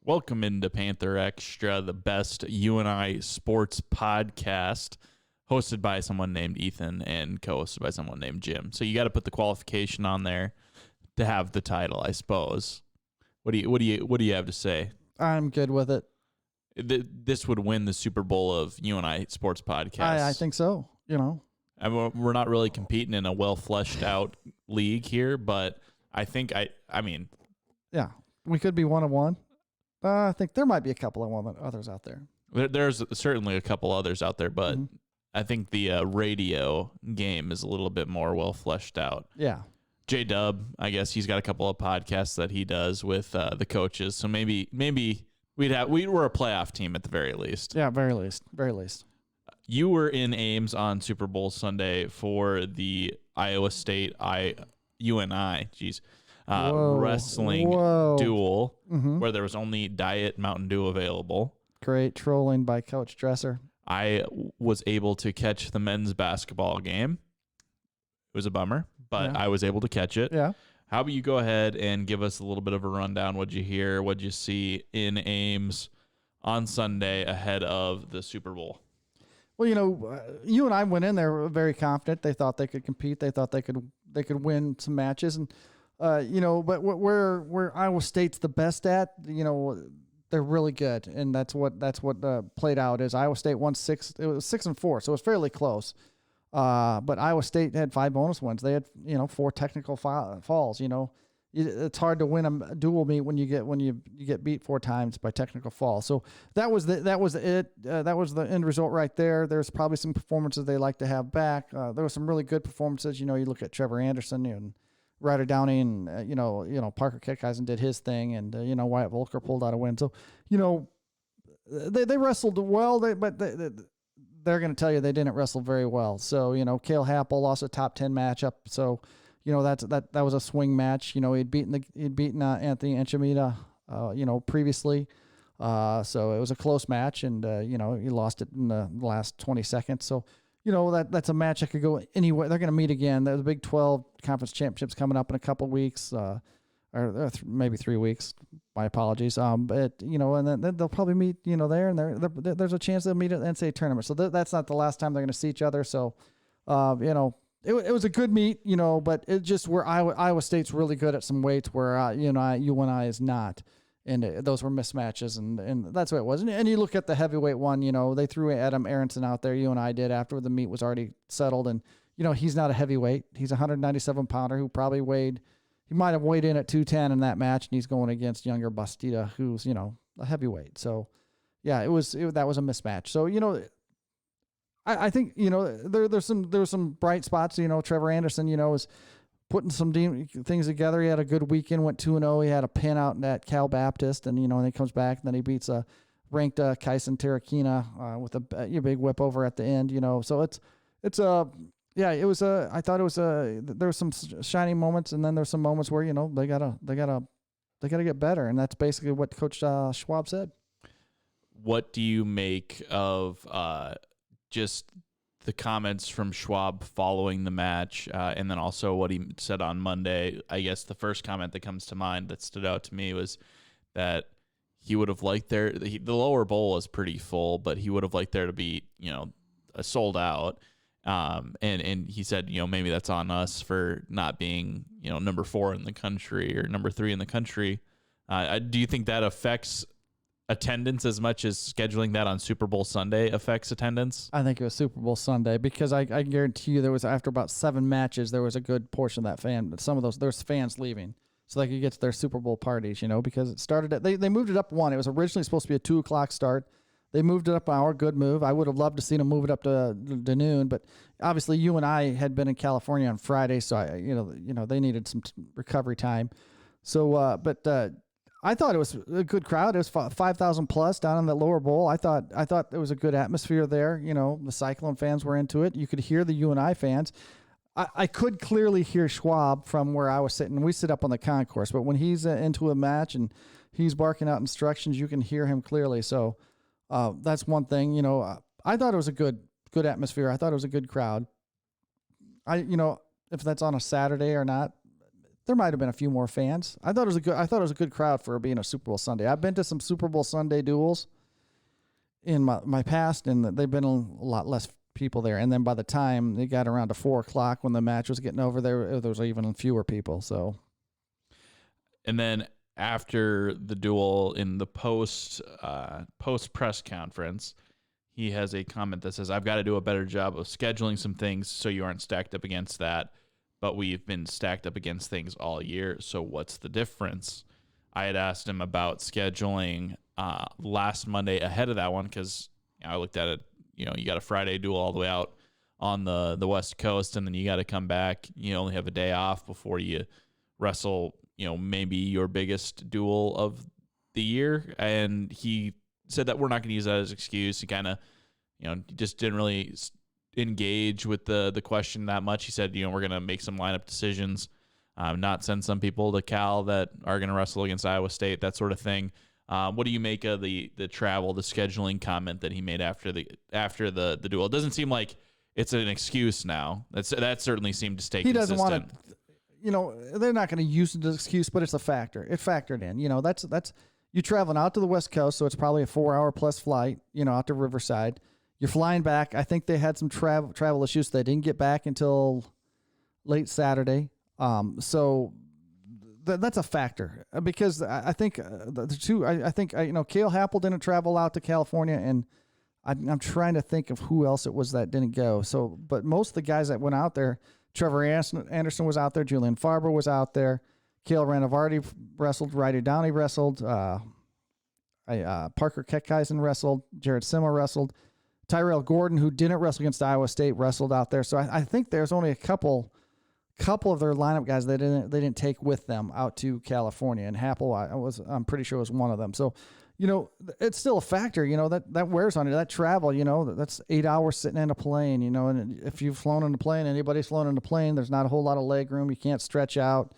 Welcome into PantherExtra, the best UNI sports podcast, hosted by someone named Ethan and co-hosted by someone named Jim. So you got to put the qualification on there to have the title, I suppose. What do you have to say? I'm good with it. This would win the Super Bowl of UNI sports podcasts. I think so. I mean, we're not really competing in a well fleshed out league here, but I think I mean, yeah, we could be 1-1. I think there might be a couple of others out there. There's certainly a couple others out there, but I think the radio game is a little bit more well fleshed out. Yeah. J-Dub, I guess he's got a couple of podcasts that he does with the coaches. So maybe we were a playoff team at the very least. Yeah, very least. You were in Ames on Super Bowl Sunday for the Iowa State UNI wrestling duel where there was only Diet Mountain Dew available. Great trolling by Coach Dresser. I was able to catch the men's basketball game. It was a bummer, but I was able to catch it. Yeah. How about you go ahead and give us a little bit of a rundown? What'd you hear? What'd you see in Ames on Sunday ahead of the Super Bowl? Well, you and I went in there very confident. They thought they could compete. They thought they could win some matches, and but where Iowa State's the best at, they're really good, and that's what played out. Is Iowa State won 6? It was 6-4, so it was fairly close. But Iowa State had 5 bonus wins. They had 4 technical falls. It's hard to win a dual meet when you get beat 4 times by technical fall. So that was the end result right there. There's probably some performances they like to have back. There were some really good performances. You look at Trevor Anderson and Ryder Downey, and Parker Kickeisen did his thing, and Wyatt Volker pulled out a win. So they wrestled well, but they're going to tell you they didn't wrestle very well. So Cale Happel lost a top 10 matchup. So that was a swing match. He'd beaten Anthony Enchimita previously. So it was a close match, and he lost it in the last 20 seconds. So that's a match that could go anywhere. They're going to meet again. The Big 12 Conference Championships coming up in a couple of weeks, or maybe 3 weeks. My apologies. But and then they'll probably meet there, and there's a chance they'll meet at the NCAA tournament. So that's not the last time they're going to see each other. So it was a good meet, but it just where Iowa State's really good at some weights where UNI is not. And those were mismatches, and that's what it was. And you look at the heavyweight one, they threw Adam Aronson out there. UNI did after the meet was already settled. And, he's not a heavyweight. He's a 197-pounder who probably he might have weighed in at 210 in that match, and he's going against younger Bastida, who's, a heavyweight. So, yeah, that was a mismatch. So, I think, there's some bright spots. Trevor Anderson, is putting some things together. He had a good weekend, went 2-0. He had a pin out at Cal Baptist, and and he comes back, and then he beats a ranked Kyson Terrakina with a big whip over at the end. So I thought it was there were some shining moments, and then there's some moments where they gotta get better, and that's basically what Coach Schwab said. What do you make of just the comments from Schwab following the match, and then also what he said on Monday? I guess the first comment that comes to mind that stood out to me was that he would have liked the lower bowl is pretty full, but he would have liked there to be, a sold out. And he said, maybe that's on us for not being, number 4 in the country or number 3 in the country. Do you think that affects attendance as much as scheduling that on Super Bowl Sunday affects attendance? I think it was Super Bowl Sunday, because I guarantee you there was, after about 7 matches, there was a good portion of that fan, but there's fans leaving so they could get to their Super Bowl parties, because it started they moved it up 1. It was originally supposed to be a 2:00 start. They moved it up an hour. Good move. I would have loved to see them move it up to noon, but obviously you and I had been in California on Friday, so they needed some recovery time. So, I thought it was a good crowd. It was 5,000 plus down in the lower bowl. I thought there was a good atmosphere there. The Cyclone fans were into it. You could hear the UNI fans. I could clearly hear Schwab from where I was sitting. We sit up on the concourse, but when he's into a match and he's barking out instructions, you can hear him clearly. So that's one thing. I thought it was a good atmosphere. I thought it was a good crowd. If that's on a Saturday or not, there might have been a few more fans. I thought it was a good crowd for being a Super Bowl Sunday. I've been to some Super Bowl Sunday duels in my past, and they've been a lot less people there. And then by the time they got around to 4:00 when the match was getting over, there was even fewer people. So, and then after the duel in the post press conference, he has a comment that says, "I've got to do a better job of scheduling some things so you aren't stacked up against that. But we've been stacked up against things all year. So what's the difference?" I had asked him about scheduling last Monday ahead of that one because I looked at it. You got a Friday duel all the way out on the West Coast, and then you got to come back. You only have a day off before you wrestle, maybe your biggest duel of the year. And he said that we're not going to use that as an excuse. He kind of, just didn't really engage with the question that much. He said, we're going to make some lineup decisions, not send some people to Cal that are going to wrestle against Iowa State, that sort of thing. What do you make of the travel, the scheduling comment that he made after the duel? It doesn't seem like it's an excuse now. That certainly seemed to stay consistent. He doesn't want to, they're not going to use it as an excuse, but it's a factor. It factored in. That's you traveling out to the West Coast, so it's probably a 4-hour plus flight, out to Riverside. You're flying back. I think they had some travel issues. They didn't get back until late Saturday. So that's a factor because I think the two. I think Cale Happel didn't travel out to California, and I'm trying to think of who else it was that didn't go. So, but most of the guys that went out there, Trevor Anderson was out there, Julian Farber was out there, Cale Ranovardi wrestled, Ryder Downey wrestled, Parker Keckheisen wrestled, Jared Sima wrestled. Tyrell Gordon, who didn't wrestle against Iowa State, wrestled out there. So I think there's only a couple of their lineup guys they didn't take with them out to California. And Happel, I'm pretty sure was one of them. So, it's still a factor. That wears on you. That travel, that's 8 hours sitting in a plane. And if you've flown in a plane, anybody's flown in a plane, there's not a whole lot of leg room. You can't stretch out.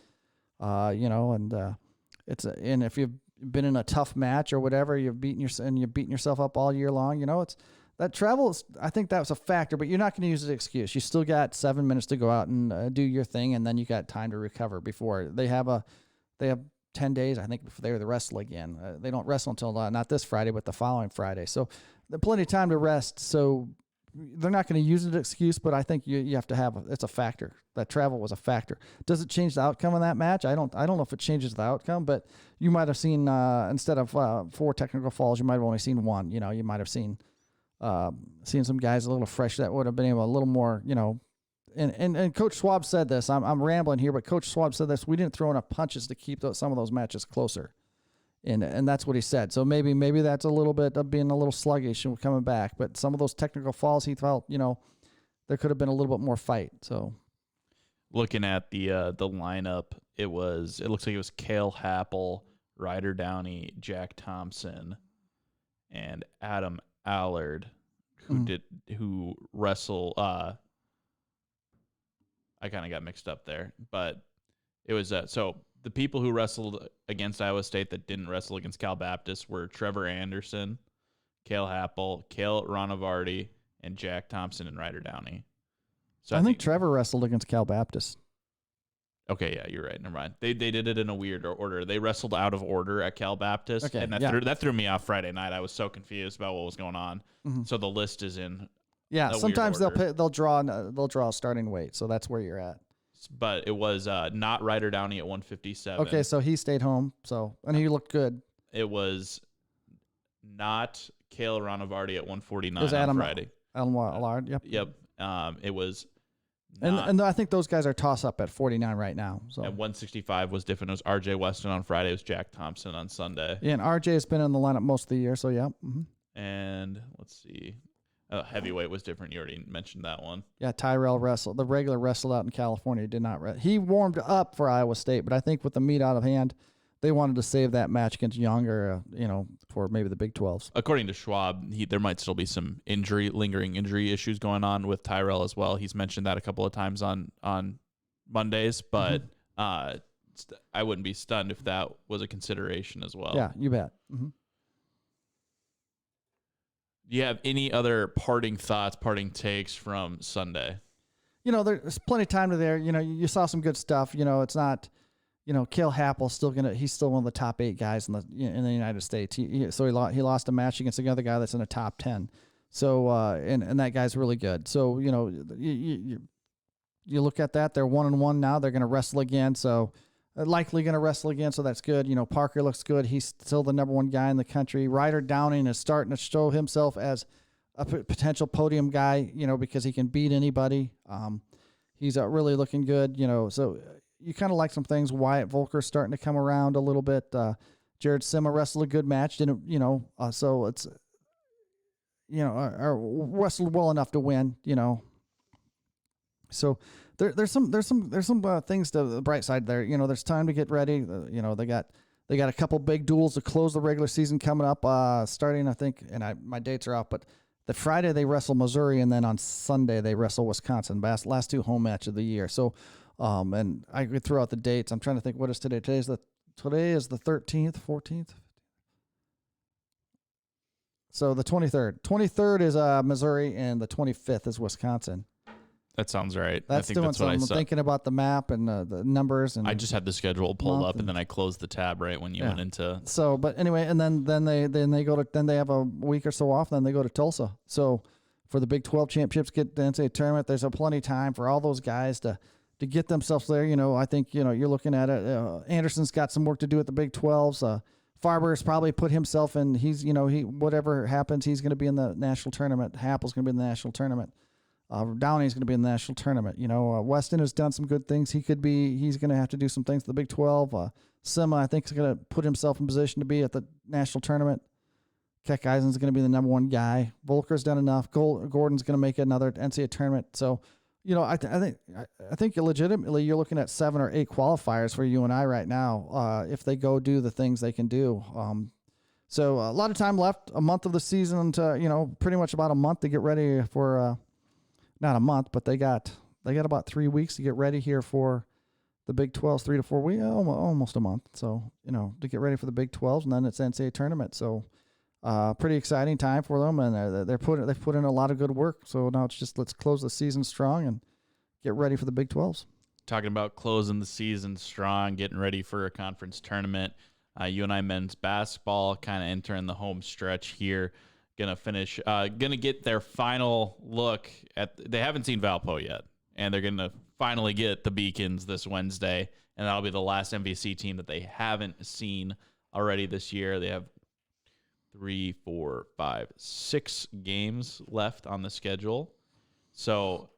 And if you've been in a tough match or whatever, you've beaten yourself up all year long. That travel I think that was a factor, but you're not going to use it as an excuse. You still got 7 minutes to go out and do your thing, and then you got time to recover before they have 10 days, I think, before they wrestle again. They don't wrestle until not this Friday, but the following Friday. So there's plenty of time to rest. So they're not going to use it as an excuse, but I think you have to have it's a factor. That travel was a factor. Does it change the outcome of that match? I don't know if it changes the outcome, but you might have seen instead of 4 technical falls, you might have only seen one. You might have seen some guys a little fresh that would have been able a little more, and Coach Schwab said this. I'm rambling here, but Coach Schwab said this. We didn't throw enough punches to keep some of those matches closer, and that's what he said. So maybe that's a little bit of being a little sluggish and coming back. But some of those technical falls, he felt there could have been a little bit more fight. So looking at the lineup, it looks like it was Cale Happel, Ryder Downey, Jack Thompson, and Adam Allard, who wrestle. I kind of got mixed up there, but it was so the people who wrestled against Iowa State that didn't wrestle against Cal Baptist were Trevor Anderson, Cale Happel, Cale Ranovardi, and Jack Thompson and Ryder Downey. So I think Trevor wrestled against Cal Baptist. Okay, yeah, you're right. Never mind. They did it in a weird order. They wrestled out of order at Cal Baptist, and that threw me off Friday night. I was so confused about what was going on. Mm-hmm. So the list is in. Yeah, sometimes they'll draw a starting weight, so that's where you're at. But it was not Ryder Downey at 157. Okay, so he stayed home. And he looked good. It was not Cale Ranovardi at 149 on Adam, Friday. Adam Allard. Yep. Yep. It was. And I think those guys are toss up at 49 right now. So at 165 was different. It was R.J. Weston on Friday. It was Jack Thompson on Sunday. Yeah, and R.J. has been in the lineup most of the year. So yeah. Mm-hmm. And let's see. Heavyweight was different. You already mentioned that one. Yeah, Tyrell wrestled. The regular wrestled out in California. Did not wrestle. He warmed up for Iowa State, but I think with the meat out of hand, they wanted to save that match against Younger, for maybe the Big 12s. According to Schwab, there might still be some lingering injury issues going on with Tyrell as well. He's mentioned that a couple of times on Mondays, but I wouldn't be stunned if that was a consideration as well. Yeah, you bet. Mm-hmm. Do you have any other parting thoughts, parting takes from Sunday? There's plenty of time to there. You saw some good stuff. It's not, Cale Happel's he's still one of the top 8 guys in the United States. So he lost a match against another guy that's in the top 10. So and that guy's really good. So you look at that, they're 1-1 now. They're going to wrestle again. So likely going to wrestle again. So that's good. Parker looks good. He's still the number 1 guy in the country. Ryder Downing is starting to show himself as a potential podium guy. Because he can beat anybody. He's really looking good. So. You kind of like some things. Wyatt Volker's starting to come around a little bit. Jared Sima wrestled a good match, didn't so it's wrestled well enough to win. So there's some things to the bright side there. There's time to get ready. They got a couple big duels to close the regular season coming up. Starting I think, and my dates are out, but the Friday they wrestle Missouri, and then on Sunday they wrestle Wisconsin. Last 2 home match of the year. So. And I could throw out the dates. I'm trying to think, what is today? Today is the 13th, 14th. So the 23rd. 23rd is Missouri, and the 25th is Wisconsin. That sounds right. That's doing something. I'm thinking about the map and the numbers. And I just had the schedule pulled up, and then I closed the tab right when you went into. So, but anyway, and then they have a week or so off, and then they go to Tulsa. So for the Big 12 championships, get the NCAA tournament, there's plenty of time for all those guys to get themselves there. I think, you're looking at it. Anderson's got some work to do at the Big 12s. Farber's probably put himself in. He's, whatever happens, he's going to be in the national tournament. Happel's going to be in the national tournament. Downey's going to be in the national tournament. Weston has done some good things. He's going to have to do some things at the Big 12. Sima, I think, is going to put himself in position to be at the national tournament. Keck Eisen's going to be the number 1 guy. Volker's done enough. Gordon's going to make another NCAA tournament. So, I think legitimately you're looking at 7 or 8 qualifiers for you and I right now if they go do the things they can do. So a lot of time left, a month of the season to, pretty much about a month to get ready for, not a month, but they got about 3 weeks to get ready here for the Big 12s, 3 to 4 weeks, almost a month. So, to get ready for the Big 12s, and then it's NCAA tournament. So pretty exciting time for them, and they've put in a lot of good work. So now it's just let's close the season strong and get ready for the Big 12s. Talking about closing the season strong, getting ready for a conference tournament. UNI men's basketball kind of entering the home stretch here. Gonna get their final look at. They haven't seen Valpo yet, and they're gonna finally get the Beacons this Wednesday, and that'll be the last MVC team that they haven't seen already this year. They have 3, 4, 5, 6 games left on the schedule. So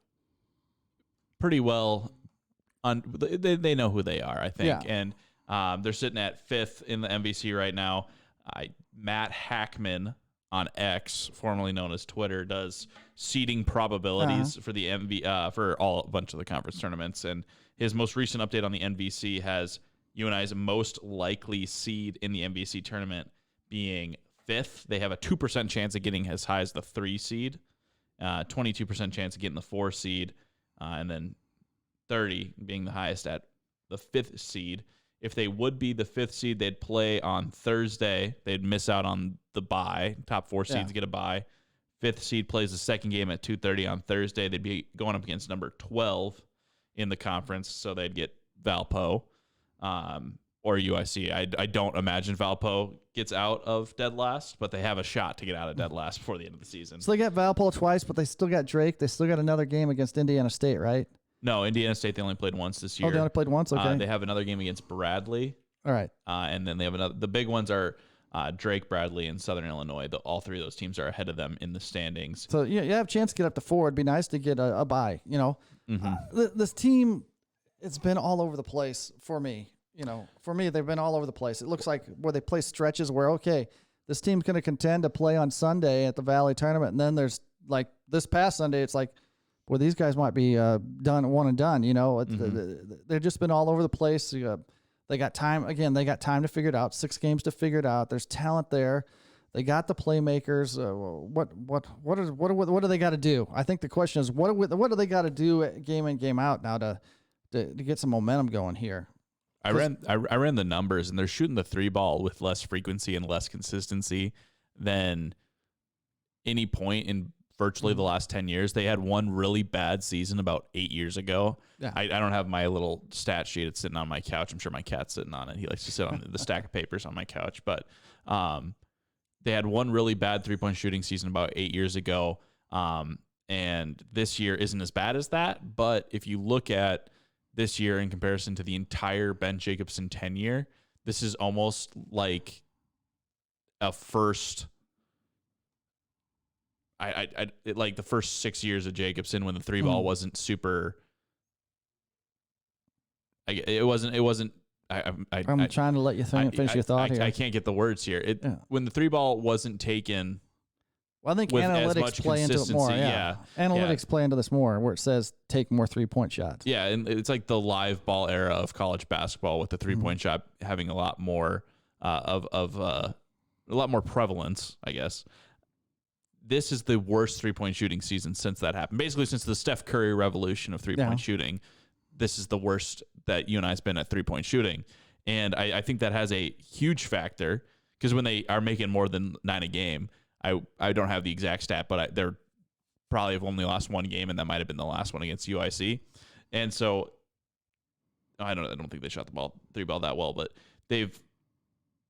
pretty well, they know who they are, I think. Yeah. And they're sitting at 5th in the MVC right now. Matt Hackman on X, formerly known as Twitter, does seeding probabilities for the for a bunch of the conference tournaments. And his most recent update on the NVC has UNI's most likely seed in the MVC tournament being 5th. They have a 2% chance of getting as high as the 3 seed, 22% chance of getting the 4 seed, and then 30 being the highest at the 5th seed. If they would be the 5th seed, they'd play on Thursday. They'd miss out on the bye. Top 4 seeds get a bye. 5th seed plays the second game at 2:30 on Thursday. They'd be going up against number 12 in the conference, so they'd get Valpo. Or UIC. I don't imagine Valpo gets out of dead last, but they have a shot to get out of dead last before the end of the season. So they got Valpo twice, but they still got Drake. They still got another game against Indiana State, right? No, Indiana State, they only played once this year. Oh, they only played once? Okay. They have another game against Bradley. All right. And then they have another. The big ones are Drake, Bradley, and Southern Illinois. All 3 of those teams are ahead of them in the standings. So you have a chance to get up to 4. It'd be nice to get a bye, This team, it's been all over the place for me. They've been all over the place. It looks like where they play stretches where, okay, this team's going to contend to play on Sunday at the Valley Tournament. And then there's like this past Sunday, it's like, well, these guys might be done, one and done. They've just been all over the place. They got time. Again, they got time to figure it out. 6 games to figure it out. There's talent there. They got the playmakers. What do they got to do? I think the question is, what do they got to do game in, game out now to get some momentum going here? I ran the numbers, and they're shooting the 3 ball with less frequency and less consistency than any point in virtually the last 10 years. They had one really bad season about 8 years ago. Yeah. I don't have my little stat sheet. It's sitting on my couch. I'm sure my cat's sitting on it. He likes to sit on the stack of papers on my couch. But they had one really bad three-point shooting season about 8 years ago. And this year isn't as bad as that. But if you look at this year in comparison to the entire Ben Jacobson tenure, this is almost like a first... like the first 6 years of Jacobson when the three ball wasn't super. It wasn't. I'm trying to let you finish your thought here. I can't get the words here. When the three ball wasn't taken. Well, I think analytics play into it more. Yeah. Analytics play into this more, where it says take more 3-point shots. Yeah, and it's like the live ball era of college basketball with the 3-point shot having a lot more a lot more prevalence, I guess. This is the worst 3-point shooting season since that happened. Basically, since the Steph Curry revolution of 3-point shooting, this is the worst that UNI's been at 3-point shooting. And I think that has a huge factor because when they are making more than 9 a game, I don't have the exact stat, but they're probably have only lost one game, and that might have been the last one against UIC. And so I don't think they shot the three ball that well, but they've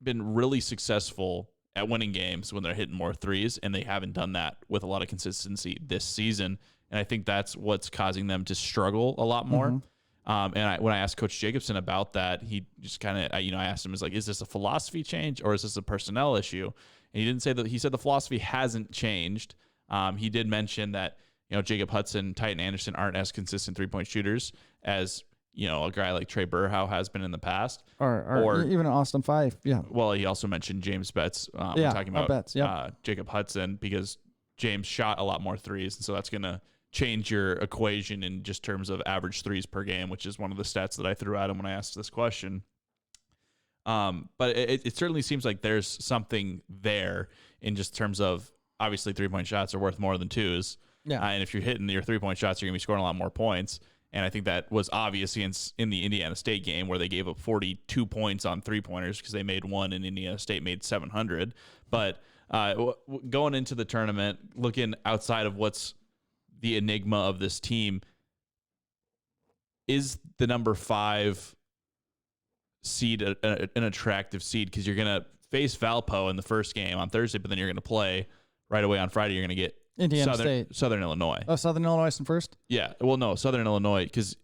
been really successful at winning games when they're hitting more threes, and they haven't done that with a lot of consistency this season. And I think that's what's causing them to struggle a lot more. And when I asked Coach Jacobson about that, he just kind of, I asked him, is this a philosophy change or is this a personnel issue? And he didn't say that. He said the philosophy hasn't changed. He did mention that, Jacob Hudson, Titan Anderson aren't as consistent 3-point shooters as, a guy like Trey Burhow has been in the past. Or even Austin Fife. Yeah. Well, he also mentioned James Betts. We're talking about Betts, Jacob Hudson because James shot a lot more threes. And so that's going to change your equation in just terms of average threes per game, which is one of the stats that I threw at him when I asked this question. But it certainly seems like there's something there in just terms of obviously 3-point shots are worth more than twos. Yeah. And if you're hitting your 3-point shots, you're going to be scoring a lot more points. And I think that was obvious in the Indiana State game where they gave up 42 points on 3-pointers because they made one and Indiana State made 700. But going into the tournament, looking outside of what's the enigma of this team, is the number 5 seed an attractive seed? Because you're going to face Valpo in the first game on Thursday, but then you're going to play right away on Friday. You're going to get Southern Illinois. Oh, Southern Illinois in first? Yeah. Well, no, Southern Illinois, because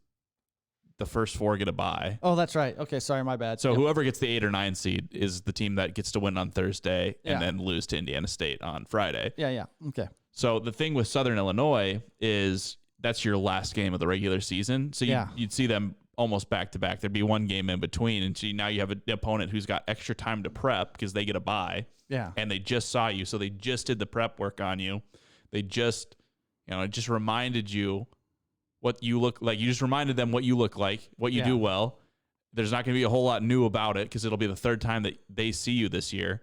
the first 4 get a bye. Oh, that's right. Okay, sorry, my bad. So whoever gets the 8 or 9 seed is the team that gets to win on Thursday and then lose to Indiana State on Friday. Yeah. Okay. So the thing with Southern Illinois is that's your last game of the regular season. So you'd see them almost back-to-back. There'd be one game in between. And so now you have an opponent who's got extra time to prep because they get a bye. Yeah. And they just saw you. So they just did the prep work on you. They just, it just reminded you what you look like. You just reminded them what you look like, what you do well. There's not going to be a whole lot new about it because it'll be the third time that they see you this year.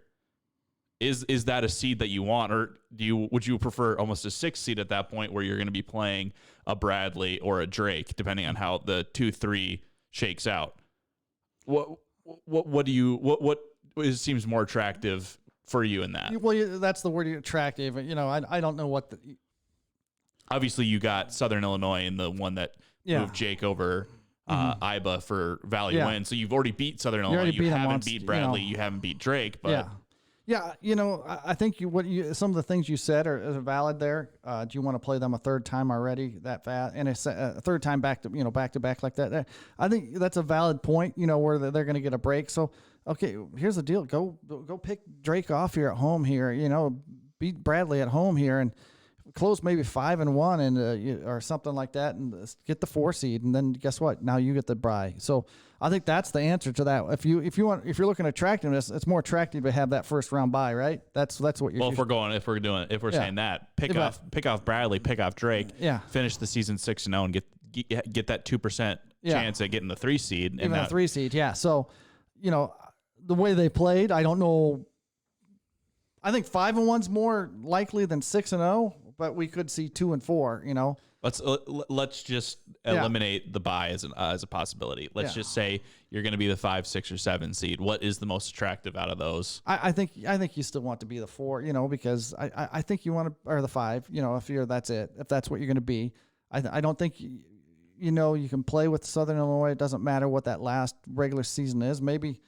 Is that a seed that you want, or would you prefer almost a 6 seed at that point where you're going to be playing a Bradley or a Drake, depending on how the 2-3 shakes out? What seems more attractive for you in that? Well, that's the word, attractive. I don't know what the. Obviously, you got Southern Illinois in the one that moved Jake over Iba for Valley win. So you've already beat Southern Illinois. You haven't beat Bradley. You haven't beat Drake. But yeah, I think some of the things you said are valid there. Do you want to play them a third time already that fast, and it's a third time back to back like that? I think that's a valid point. Where they're going to get a break. So okay, here's the deal: go pick Drake off here at home here. Beat Bradley at home here and close maybe 5-1 and or something like that, and get the 4 seed. And then guess what? Now you get the bye. So I think that's the answer to that. If you're looking at attractiveness, it's more attractive to have that first round bye, right? That's what you're. Well, if we're saying that, pick off Bradley, pick off Drake, finish the season 6-0 and get that 2% chance at getting the 3 seed. Even a 3 seed, yeah. So, the way they played, I don't know. I think 5-1's more likely than 6-0, but we could see 2-4. Let's just eliminate the bye as a possibility. Let's just say you're going to be the 5, 6, or 7 seed. What is the most attractive out of those? I think you still want to be the 4, because I think you want to, or the 5, if that's what you're going to be. I don't think you can play with Southern Illinois. It doesn't matter what that last regular season is. Maybe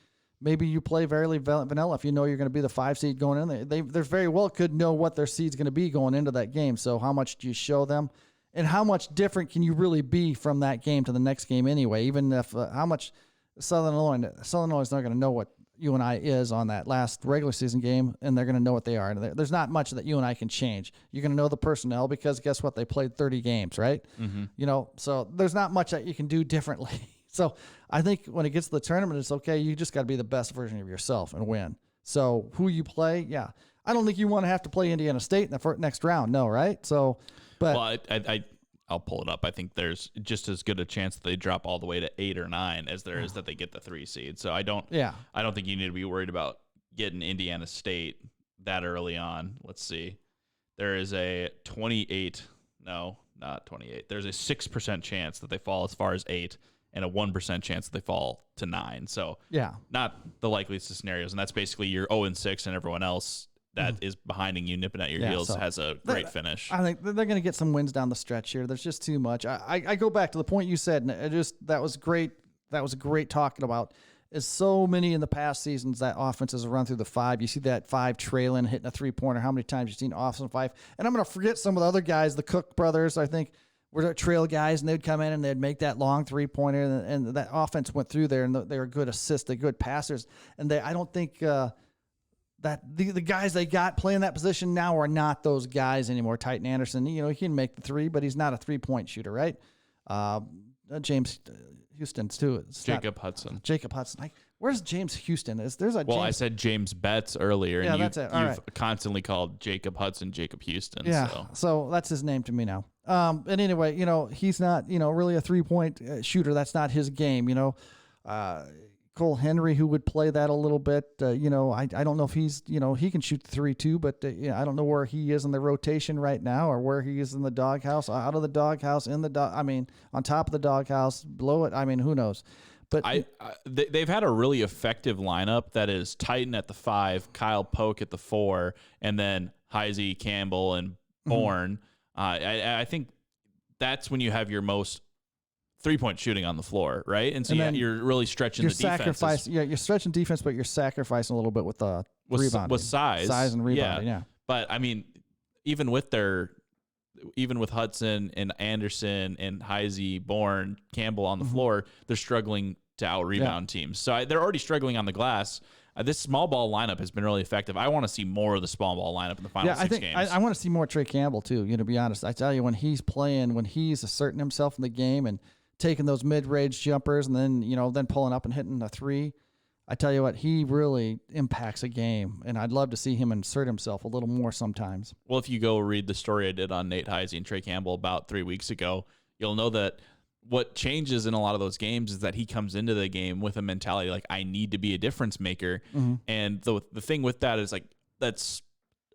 you play very vanilla if you're going to be the 5 seed going in there. They very well could know what their seed's going to be going into that game. So how much do you show them? And how much different can you really be from that game to the next game anyway? Even if how much Southern Illinois is not going to know what UNI is on that last regular season game, and they're going to know what they are. And there's not much that UNI can change. You're going to know the personnel because guess what? They played 30 games, right? Mm-hmm. So there's not much that you can do differently. So I think when it gets to the tournament, it's okay. You just got to be the best version of yourself and win. So who you play, I don't think you want to have to play Indiana State in the next round. No, right? So. But well, I'll pull it up. I think there's just as good a chance that they drop all the way to 8 or 9 as there is that they get the 3 seed. So I don't think you need to be worried about getting Indiana State that early on. Let's see. There is a 28. No, not 28. There's a 6% chance that they fall as far as 8 and a 1% chance that they fall to 9. So not the likeliest of scenarios. And that's basically you're 0-6 and everyone else that is behinding you, nipping at your heels, has a great finish. I think they're going to get some wins down the stretch here. There's just too much. I go back to the point you said, and that was great. That was great talking about. Is so many in the past seasons that offenses have run through the 5. You see that 5 trailing, hitting a 3-pointer. How many times you've seen offense 5? And I'm going to forget some of the other guys. The Cook brothers, I think, were trail guys, and they'd come in and they'd make that long 3-pointer, and that offense went through there, and they were good assists, they're good passers. And I don't think that the guys they got playing that position now are not those guys anymore. Titan Anderson, he can make the 3, but he's not a 3-point shooter, right? James Houston's too. Jacob Hudson. Where's James Houston? I said James Betts earlier, and that's it. You've constantly called Jacob Hudson Jacob Houston. Yeah, so that's his name to me now. And anyway, he's not, really a 3-point shooter. That's not his game, Cole Henry, who would play that a little bit, I don't know if he's, he can shoot the 3 too, but I don't know where he is in the rotation right now, or where he is in the doghouse, out of the doghouse, on top of the doghouse, below it. Who knows? But they've had a really effective lineup that is Titan at the 5, Kyle Polk at the 4, and then Heisey, Campbell, and Bourne. I think that's when you have your most 3-point shooting on the floor, right? And so you're really stretching the defense. You're stretching defense, but you're sacrificing a little bit with rebounding. With size and rebounding, yeah. But even with Hudson and Anderson and Heisey, Bourne, Campbell on the floor, they're struggling to out-rebound teams. So they're already struggling on the glass. This small ball lineup has been really effective. I want to see more of the small ball lineup in the final 6 games. I want to see more Trey Campbell, too, to be honest. I tell you, when he's playing, when he's asserting himself in the game and taking those mid-range jumpers and then pulling up and hitting a 3, I tell you what, he really impacts a game, and I'd love to see him insert himself a little more sometimes. Well, if you go read the story I did on Nate Heisey and Trey Campbell about 3 weeks ago, you'll know that what changes in a lot of those games is that he comes into the game with a mentality like, I need to be a difference maker. Mm-hmm. And the thing with that is that's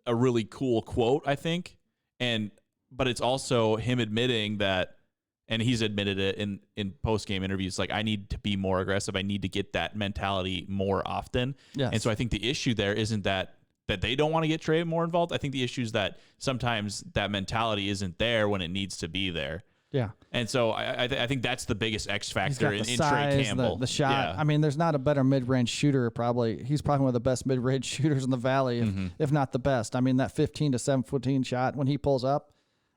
a really cool quote, I think. But it's also him admitting that, and he's admitted it in post-game interviews, like, I need to be more aggressive. I need to get that mentality more often. Yes. And so I think the issue there isn't that they don't want to get Trey more involved. I think the issue is that sometimes that mentality isn't there when it needs to be there. Yeah. And so I think that's the biggest X factor in Trey Campbell. The shot. Yeah. There's not a better mid-range shooter probably. He's probably one of the best mid-range shooters in the Valley, if not the best. That 15 to 7-14 shot, when he pulls up,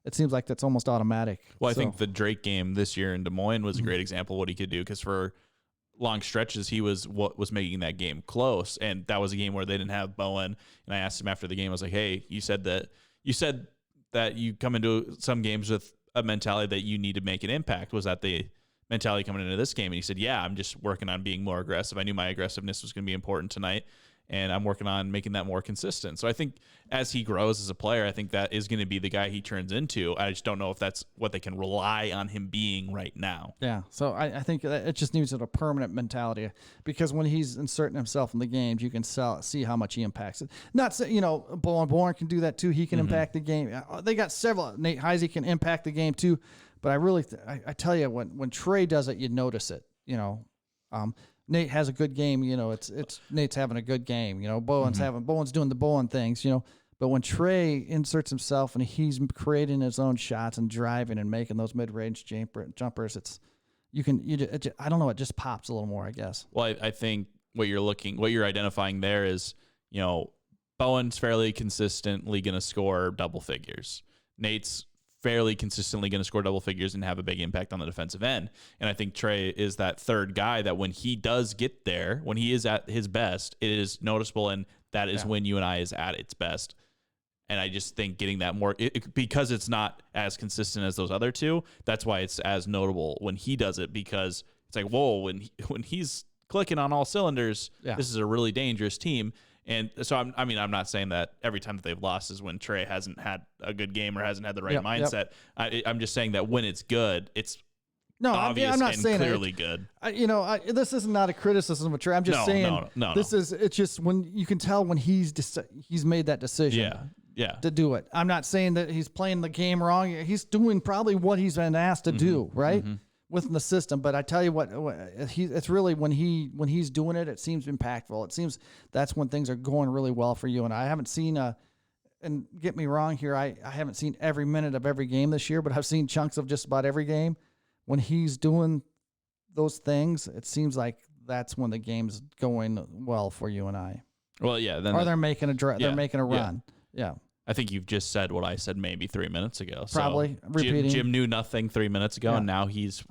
it seems like that's almost automatic. Well, I think the Drake game this year in Des Moines was a great example of what he could do, because for long stretches he was what was making that game close, and that was a game where they didn't have Bowen. And I asked him after the game, I was like, "Hey, you said that you come into some games with a mentality that you need to make an impact. Was that the mentality coming into this game?" And he said, "Yeah, I'm just working on being more aggressive. I knew my aggressiveness was going to be important tonight." and I'm working on making that more consistent. So I think as he grows as a player, I think that is going to be the guy he turns into. I just don't know if that's what they can rely on him being right now. Yeah, so I think that it just needs a permanent mentality, because when he's inserting himself in the games, you can see how much he impacts it. Not say, Bowen can do that too. He can impact the game. They got several. Nate Heisey can impact the game too, but I really, I tell you, when Trey does it, you notice it. Nate has a good game. It's Nate's having a good game. Bowen's doing the Bowen things. But when Trey inserts himself and he's creating his own shots and driving and making those mid-range jumpers, I don't know, it just pops a little more, I guess. Well, I think what you're identifying there is, Bowen's fairly consistently going to score double figures. Nate's fairly consistently going to score double figures and have a big impact on the defensive end. And I think Trey is that third guy that when he does get there, when he is at his best, it is noticeable, and that is when UNI is at its best. And I just think getting that more, because it's not as consistent as those other two, that's why it's as notable when he does it, because it's like, whoa, when he's clicking on all cylinders, this is a really dangerous team. And so, I'm not saying that every time that they've lost is when Trey hasn't had a good game or hasn't had the right mindset. I'm just saying that when it's good, it's obvious, I'm not saying clearly good. This is not a criticism of Trey. I'm just saying it's just when you can tell when he's made that decision. To do it. I'm not saying that he's playing the game wrong. He's doing probably what he's been asked to do, right? Within the system. But I tell you what, it's really when he's doing it, it seems impactful. It seems that's when things are going really well for you. And I haven't seen and get me wrong here, I haven't seen every minute of every game this year, but I've seen chunks of just about every game. When he's doing those things, it seems like that's when the game's going well for UNI. Well, yeah. Or they're making a run. Yeah. I think you've just said what I said maybe 3 minutes ago. Probably repeating. Jim knew nothing 3 minutes ago, and now he's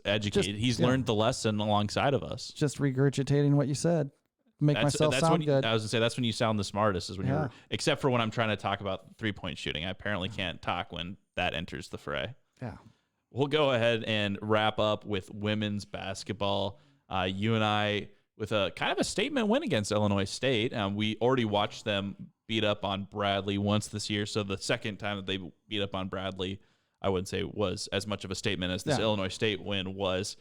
educated. He's learned the lesson alongside of us. Just regurgitating what you said. Myself sound good. I was gonna say that's when you sound the smartest, is when you're, except for when I'm trying to talk about 3-point shooting. I apparently can't talk when that enters the fray. Yeah. We'll go ahead and wrap up with women's basketball. UNI with a kind of a statement win against Illinois State. We already watched them beat up on Bradley once this year, so the second time that they beat up on Bradley, I wouldn't say was as much of a statement as this Illinois State win was,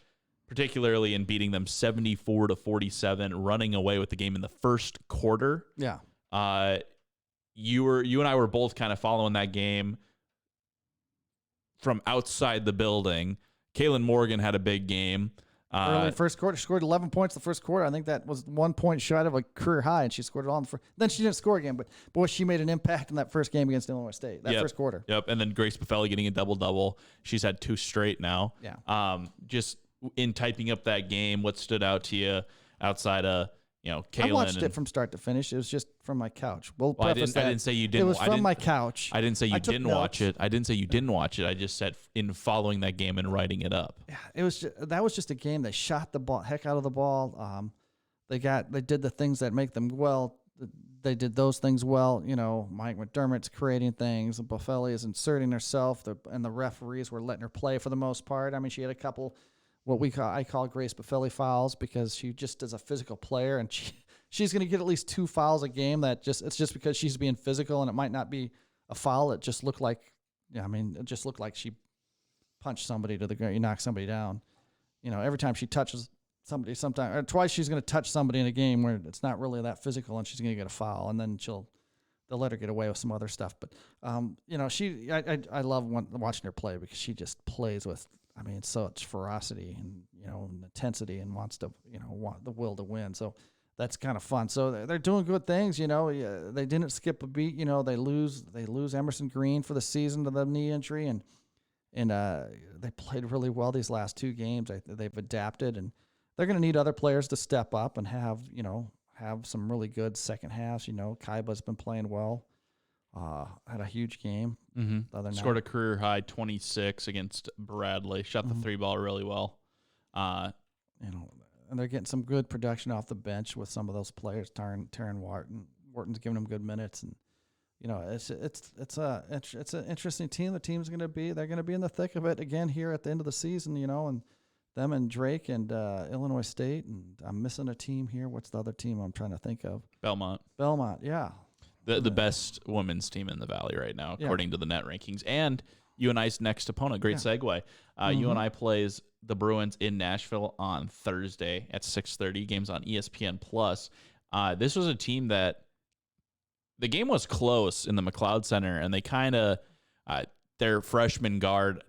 particularly in beating them 74-47, running away with the game in the first quarter. Yeah. You and I were both kind of following that game from outside the building. Kaylin Morgan had a big game. Early first quarter, she scored 11 points the first quarter. I think that was 1 point short of a career high, and she scored it all in the first. Then she didn't score again, but boy, she made an impact in that first game against Illinois State, first quarter. Yep, and then Grace Buffelli getting a double-double. She's had 2 straight now. Yeah. Just in typing up that game, what stood out to you outside of, Kaylin? I watched it from start to finish. It was just from my couch. I didn't say you didn't. It was from my couch. I didn't say you didn't watch it. I didn't say you didn't watch it. I just said in following that game and writing it up. Yeah, that was just a game. They shot the ball heck out of the ball. They did the things that make them well. They did those things well. Mike McDermott's creating things. Buffelli is inserting herself. And the referees were letting her play for the most part. I mean, she had a couple I call Grace Buffelli fouls, because she just is a physical player, and she's going to get at least 2 fouls a game. It's just because she's being physical, and it might not be a foul. It just looked like, it just looked like she punched somebody to the ground. You knock somebody down. Every time she touches somebody, sometime or twice she's going to touch somebody in a game where it's not really that physical, and she's going to get a foul, and then they'll let her get away with some other stuff. But I love watching her play, because she just plays with, such ferocity and, and intensity, and wants to, want the will to win. So that's kind of fun. So they're doing good things. They didn't skip a beat. They lose Emerson Green for the season to the knee injury, and they played really well these last 2 games. They've adapted, and they're going to need other players to step up and have some really good second halves. Kaiba's been playing well. Had a huge game. Mm-hmm. The other night. Scored a career high 26 against Bradley. Shot the 3-ball really well. And they're getting some good production off the bench with some of those players. Taryn Wharton's giving them good minutes, and it's an interesting team. The team's they're going to be in the thick of it again here at the end of the season. And them and Drake and Illinois State, and I'm missing a team here. What's the other team I'm trying to think of? Belmont. Yeah. The best women's team in the Valley right now, according to the net rankings. And UNI's next opponent, great segue. UNI plays the Bruins in Nashville on Thursday at 6:30. Games on ESPN+. This was a team that the game was close in the McLeod Center, and they kind of, their freshman guard,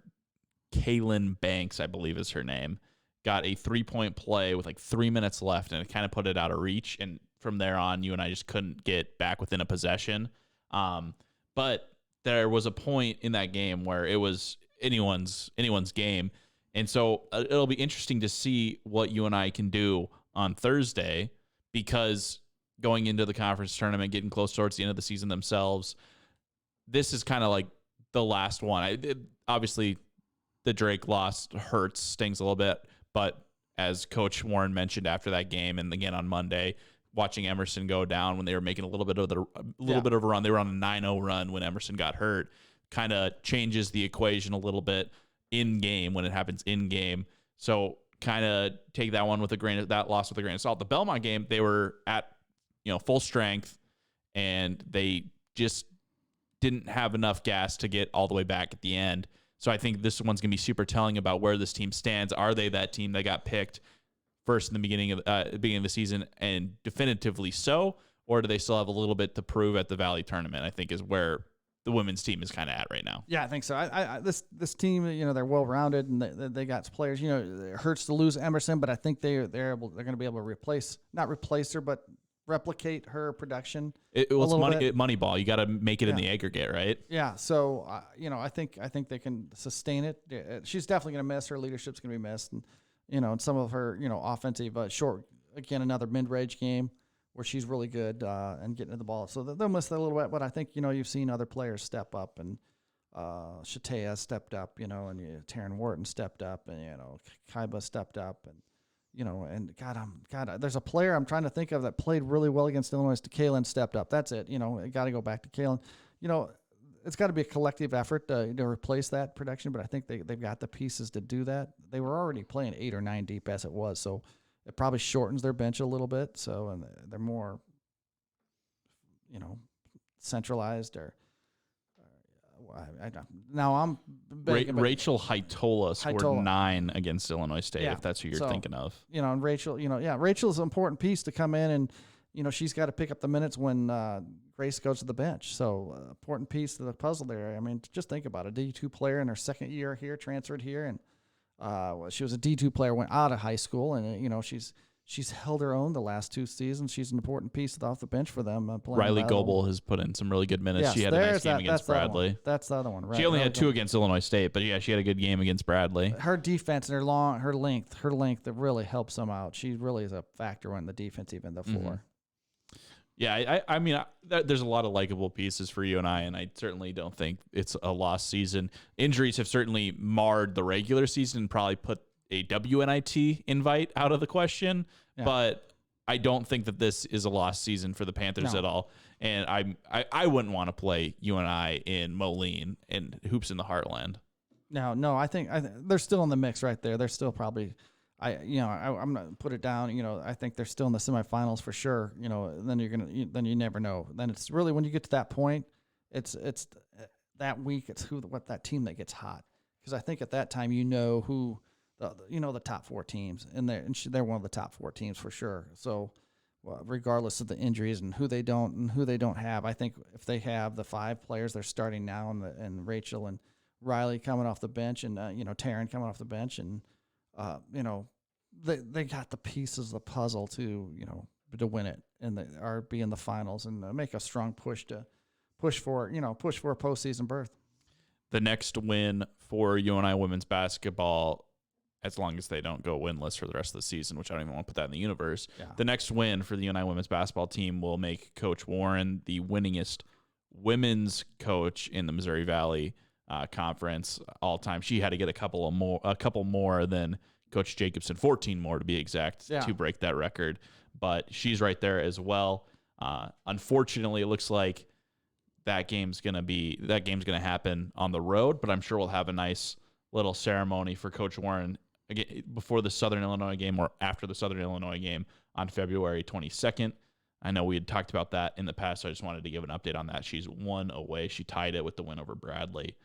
Kaylin Banks, I believe is her name, got a 3-point play with like 3 minutes left, and it kind of put it out of reach. And from there on, UNI just couldn't get back within a possession. But there was a point in that game where it was anyone's game. And so it'll be interesting to see what UNI can do on Thursday, because going into the conference tournament, getting close towards the end of the season themselves, this is kind of like the last one. Obviously, the Drake loss stings a little bit, but as Coach Warren mentioned after that game, and again on Monday, watching Emerson go down when they were making a little bit of a run, they were on a 9-0 run when Emerson got hurt, kind of changes the equation a little bit in game when it happens in game. So kind of take that one with that loss with a grain of salt. The Belmont game, they were at full strength, and they just didn't have enough gas to get all the way back at the end. So I think this one's going to be super telling about where this team stands. Are they that team that got picked first in the beginning of the season, and definitively so, or do they still have a little bit to prove at the Valley tournament? I think is where the women's team is kind of at right now. Yeah, I think so. This team, they're well rounded, and they got players. It hurts to lose Emerson, but I think they're going to be able to not replace her, but replicate her production. It's money ball. You got to make it in the aggregate, right? Yeah. So I think they can sustain it. She's definitely going to miss. Her leadership's going to be missed, and some of her offensive short, again, another mid-range game where she's really good and getting to the ball. So they'll miss that a little bit, but I think you've seen other players step up, and Shatea stepped up, and Taryn Wharton stepped up, and Kaiba stepped up, and and God, there's a player I'm trying to think of that played really well against Illinois. Kaylin stepped up. That's it. Got to go back to Kaylin. It's got to be a collective effort to replace that production, but I think they've got the pieces to do that. They were already playing 8 or 9 deep as it was, so it probably shortens their bench a little bit. So, and they're more, centralized or. Now I'm Rachel Haitola scored 9 against Illinois State, if that's who you're thinking of. And Rachel, Rachel's an important piece to come in, and she's got to pick up the minutes when Grace goes to the bench. So important piece to the puzzle there. I mean, just think about it. D2 player in her second year here, transferred here, and she was a D2 player, went out of high school, and she's held her own the last 2 seasons. She's an important piece off the bench for them. Riley Goebel has put in some really good minutes. Yes, she had a nice game against Bradley. That's the other one. Right? She only had 2 against Illinois State, but yeah, she had a good game against Bradley. Her defense and her length that really helps them out. She really is a factor on the defense, even the floor. Mm-hmm. Yeah, I mean, there's a lot of likable pieces for UNI, and I certainly don't think it's a lost season. Injuries have certainly marred the regular season and probably put a WNIT invite out of the question, but I don't think that this is a lost season for the Panthers at all. And I wouldn't want to play UNI in Moline and Hoops in the Heartland. No, I think they're still in the mix right there. They're still probably, I'm not put it down. I think they're still in the semifinals for sure. Then then you never know. Then it's really when you get to that point, it's that week. It's what that team that gets hot, because I think at that time who. The top 4 teams, and they're one of the top 4 teams for sure. So, regardless of the injuries and who they don't have, I think if they have the 5 players they're starting now, and Rachel and Riley coming off the bench, and Taryn coming off the bench, and they got the pieces of the puzzle to win it or be in the finals and make a strong push for a postseason berth. The next win for UNI women's basketball, as long as they don't go winless for the rest of the season, which I don't even want to put that in the universe. Yeah. The next win for the UNI women's basketball team will make Coach Warren the winningest women's coach in the Missouri Valley Conference all time. She had to get a couple more than Coach Jacobson, 14 more to be exact, to break that record. But she's right there as well. Unfortunately, it looks like that game's gonna happen on the road, but I'm sure we'll have a nice little ceremony for Coach Warren again before the Southern Illinois game or after the Southern Illinois game on February 22nd. I know we had talked about that in the past, so I just wanted to give an update on that. She's 1 away. She tied it with the win over Bradley.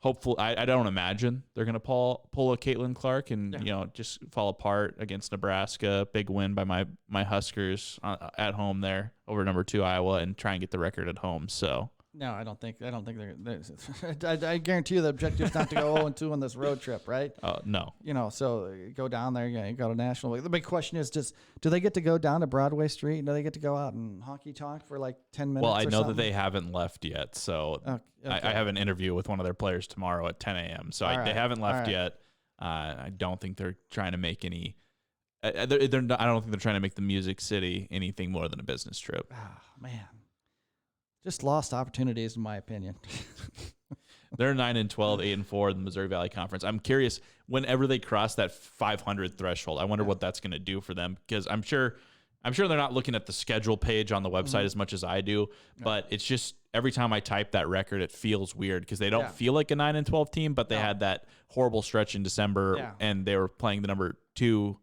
Hopefully, I don't imagine they're going to pull a Caitlin Clark and just fall apart against Nebraska. Big win by my Huskers at home there over number 2 Iowa and try and get the record at home. So no, I don't think they're. I guarantee you the objective is not to go 0-2 on this road trip, right? No. So go down there, you go to national. The big question is just, do they get to go down to Broadway Street? Do they get to go out and honky tonk for like 10 minutes? Well, I know something? that they haven't left yet, so Okay. I have an interview with one of their players tomorrow at 10 a.m. So they haven't left yet. I don't think they're trying to make any. I don't think they're trying to make the Music City anything more than a business trip. Oh, man. Just lost opportunities, in my opinion. They're 9-12, 8-4 in the Missouri Valley Conference. I'm curious, whenever they cross that 500 threshold, I wonder what that's going to do for them, because I'm sure they're not looking at the schedule page on the website as much as I do, but it's just every time I type that record, it feels weird because they don't feel like a 9-12 team, but they had that horrible stretch in December and they were playing the number 2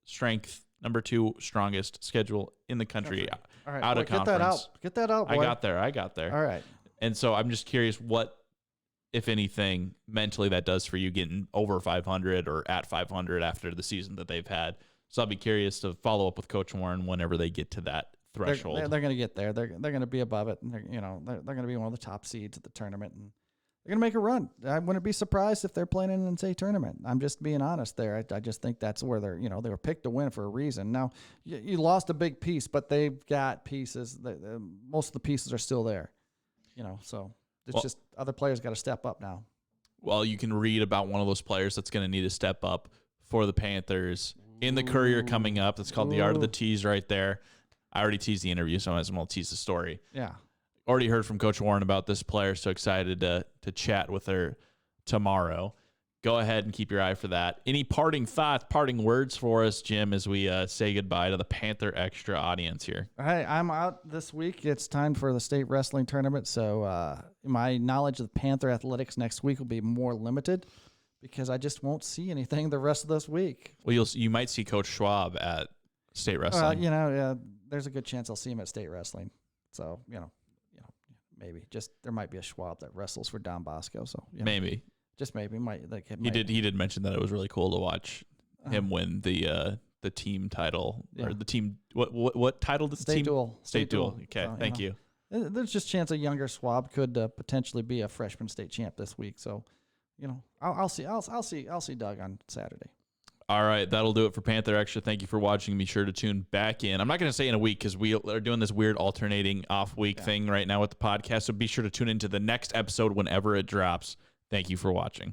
strength, number 2 strongest schedule in the country. All right, out of conference. Get that out, boy. I got there. All right. And so I'm just curious what, if anything, mentally that does for you getting over 500 or at 500 after the season that they've had. So I'll be curious to follow up with Coach Warren whenever they get to that threshold. They're going to get there. They're going to be above it, and they're going to be one of the top seeds at the tournament, and they're going to make a run. I wouldn't be surprised if they're playing in an NCAA tournament. I'm just being honest there. I just think that's where they were picked to win for a reason. Now, you lost a big piece, but they've got pieces. Most of the pieces are still there. So it's just other players got to step up now. Well, you can read about one of those players that's going to need to step up for the Panthers in the Courier coming up. It's called The Art of the Tease right there. I already teased the interview, so I might as well tease the story. Yeah. Already heard from Coach Warren about this player, so excited to chat with her tomorrow. Go ahead and keep your eye for that. Any parting thoughts, parting words for us, Jim, as we say goodbye to the PantherExtra audience here? All right, I'm out this week. It's time for the state wrestling tournament, so my knowledge of Panther athletics next week will be more limited because I just won't see anything the rest of this week. Well, you might see Coach Schwab at state wrestling. There's a good chance I'll see him at state wrestling. So, maybe just there might be a Schwab that wrestles for Don Bosco. So maybe. Just maybe he did mention that it was really cool to watch him win the team title or the team what title did the state team duel state duel. Okay, so, thank you. There's just a chance a younger Schwab could potentially be a freshman state champ this week. So, I'll see Doug on Saturday. All right, that'll do it for PantherExtra. Thank you for watching. Be sure to tune back in. I'm not going to say in a week because we are doing this weird alternating off-week thing right now with the podcast. So be sure to tune into the next episode whenever it drops. Thank you for watching.